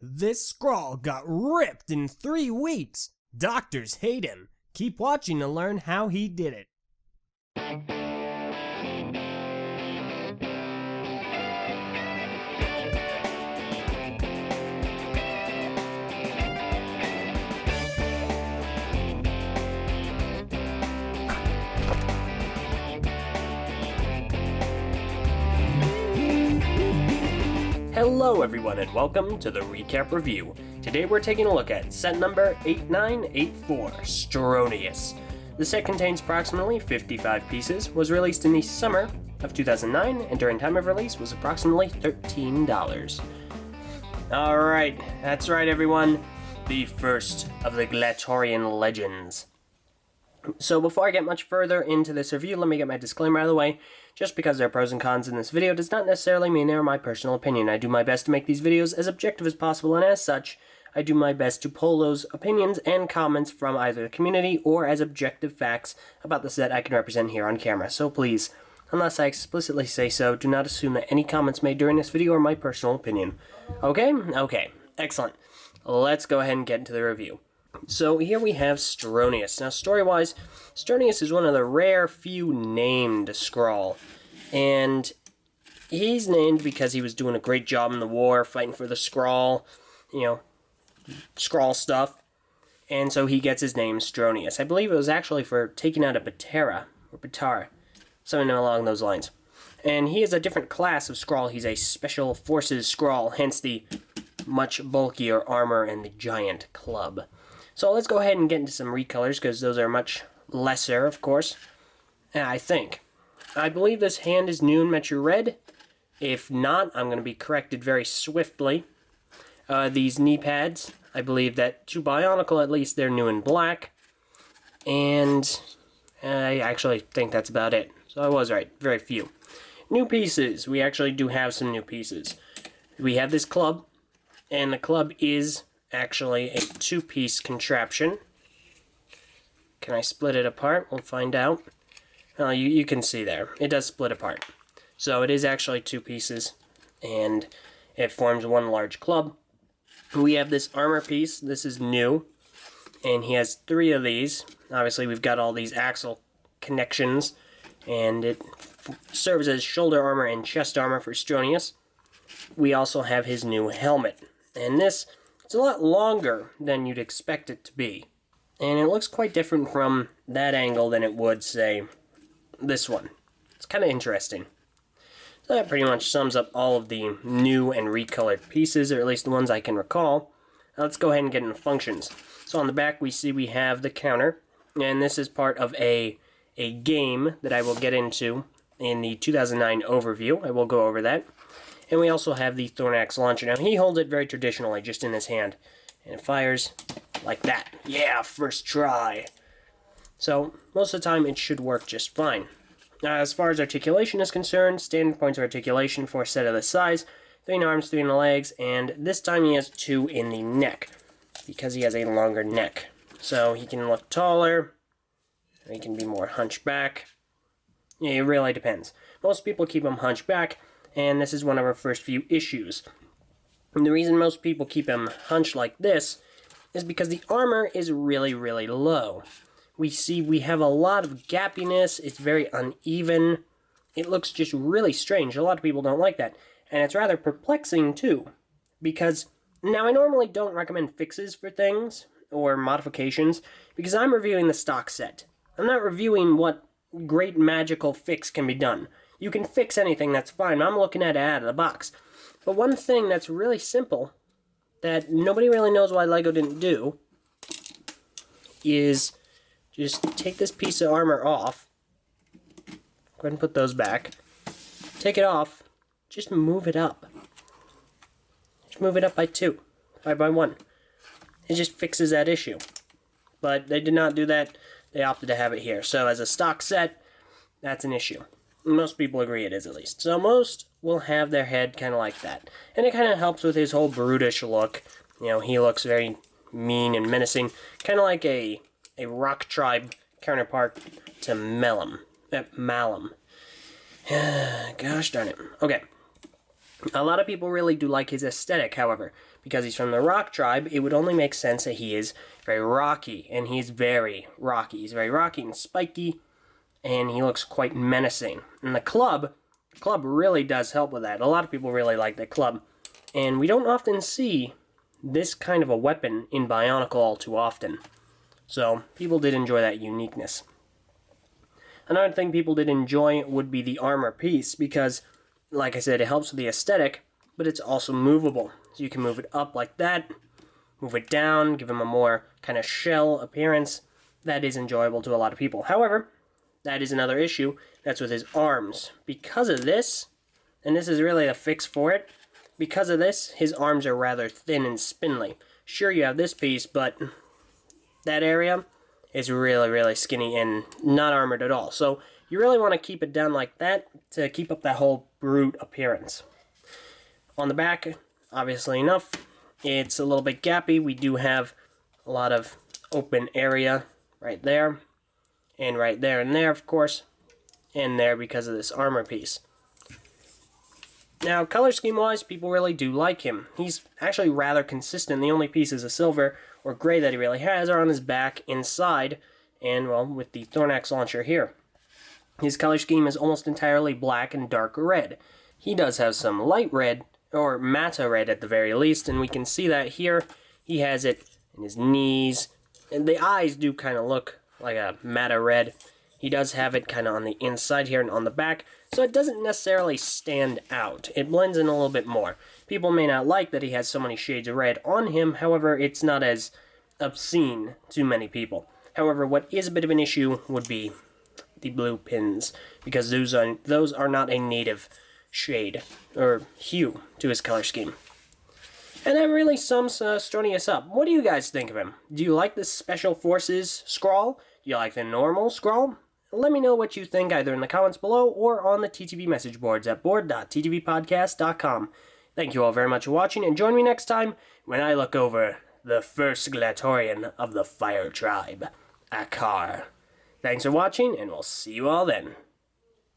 This scroll got ripped in 3 weeks. Doctors hate him. Keep watching to learn how he did it. Hello everyone and welcome to the Recap Review. Today we're taking a look at set number 8984, Stronius. The set contains approximately 55 pieces, was released in the summer of 2009, and during time of release was approximately $13. Alright, that's right everyone, the first of the Glatorian legends. So before I get much further into this review, let me get my disclaimer out of the way. Just because there are pros and cons in this video does not necessarily mean they are my personal opinion. I do my best to make these videos as objective as possible, and as such, I do my best to pull those opinions and comments from either the community or as objective facts about the set I can represent here on camera. So please, unless I explicitly say so, do not assume that any comments made during this video are my personal opinion. Okay? Okay. Excellent. Let's go ahead and get into the review. So here we have Stronius. Now story-wise, Stronius is one of the rare few named Skrull, and he's named because he was doing a great job in the war, fighting for the Skrull, Skrull stuff, and so he gets his name Stronius. I believe it was actually for taking out a Batara, something along those lines. And he is a different class of Skrull. He's a Special Forces Skrull, hence the much bulkier armor and the giant club. So let's go ahead and get into some recolors, because those are much lesser, of course. I believe this hand is new in Metro Red. If not, I'm going to be corrected very swiftly. These knee pads, I believe that to Bionicle at least, they're new in black. And I actually think that's about it. So I was right, very few. New pieces, we actually do have some new pieces. We have this club, and the club is actually a 2-piece contraption. Can I split it apart? We'll find out. You can see there. It does split apart. So it is actually 2 pieces, and it forms one large club. We have this armor piece. This is new, and he has 3 of these. Obviously, we've got all these axle connections, and it serves as shoulder armor and chest armor for Stronius. We also have his new helmet, and this it's a lot longer than you'd expect it to be. And it looks quite different from that angle than it would, say, this one. It's kind of interesting. So that pretty much sums up all of the new and recolored pieces, or at least the ones I can recall. Now let's go ahead and get into functions. So on the back we see we have the counter, and this is part of a game that I will get into in the 2009 overview. I will go over that. And we also have the Thornax launcher. Now, he holds it very traditionally, just in his hand. And it fires like that. Yeah, first try. So, most of the time, it should work just fine. As far as articulation is concerned, standard points of articulation for a set of this size. 3 in the arms, 3 in the legs, and this time he has 2 in the neck, because he has a longer neck. So, he can look taller, or he can be more hunchback. Yeah, it really depends. Most people keep him hunchback, and this is one of our first few issues. And the reason most people keep him hunched like this is because the armor is really, really low. We have a lot of gappiness, it's very uneven, it looks just really strange. A lot of people don't like that, and it's rather perplexing too, because now I normally don't recommend fixes for things, or modifications, because I'm reviewing the stock set. I'm not reviewing what great magical fix can be done. You can fix anything, that's fine. I'm looking at it out of the box. But one thing that's really simple, that nobody really knows why LEGO didn't do, is just take this piece of armor off. Go ahead and put those back. Take it off. Just move it up. Just move it up by 2. 5 by 1. It just fixes that issue. But they did not do that. They opted to have it here. So as a stock set, that's an issue. Most people agree it is, at least. So most will have their head kind of like that. And it kind of helps with his whole brutish look. He looks very mean and menacing. Kind of like a rock tribe counterpart to Malum. Gosh darn it. Okay. A lot of people really do like his aesthetic, however. Because he's from the rock tribe, it would only make sense that he is very rocky, and he's very rocky. He's very rocky and spiky, and he looks quite menacing. And the club really does help with that. A lot of people really like the club, and we don't often see this kind of a weapon in Bionicle all too often. So, people did enjoy that uniqueness. Another thing people did enjoy would be the armor piece, because, like I said, it helps with the aesthetic, but it's also movable. So you can move it up like that, move it down, give him a more kind of shell appearance. That is enjoyable to a lot of people. However, that is another issue. That's with his arms. Because of this, and this is really a fix for it, because of this, his arms are rather thin and spindly. Sure, you have this piece, but that area is really, really skinny and not armored at all. So you really want to keep it down like that to keep up that whole brute appearance. On the back, obviously enough, it's a little bit gappy. We do have a lot of open area right there, and right there and there, of course, and there because of this armor piece. Now, color scheme-wise, people really do like him. He's actually rather consistent. The only pieces of silver or gray that he really has are on his back, inside, and, well, with the Thornax launcher here. His color scheme is almost entirely black and dark red. He does have some light red, or matte red at the very least, and we can see that here. He has it in his knees, and the eyes do kind of look like a matte red. He does have it kind of on the inside here and on the back, so it doesn't necessarily stand out. It blends in a little bit more. People may not like that he has so many shades of red on him, however, it's not as obscene to many people. However, what is a bit of an issue would be the blue pins, because those are not a native shade or hue to his color scheme. And that really sums Stronius up. What do you guys think of him? Do you like the Special Forces scrawl? Do you like the normal scrawl? Let me know what you think either in the comments below or on the TTV message boards at board.ttvpodcast.com. Thank you all very much for watching, and join me next time when I look over the first Glatorian of the Fire Tribe, Akar. Thanks for watching, and we'll see you all then.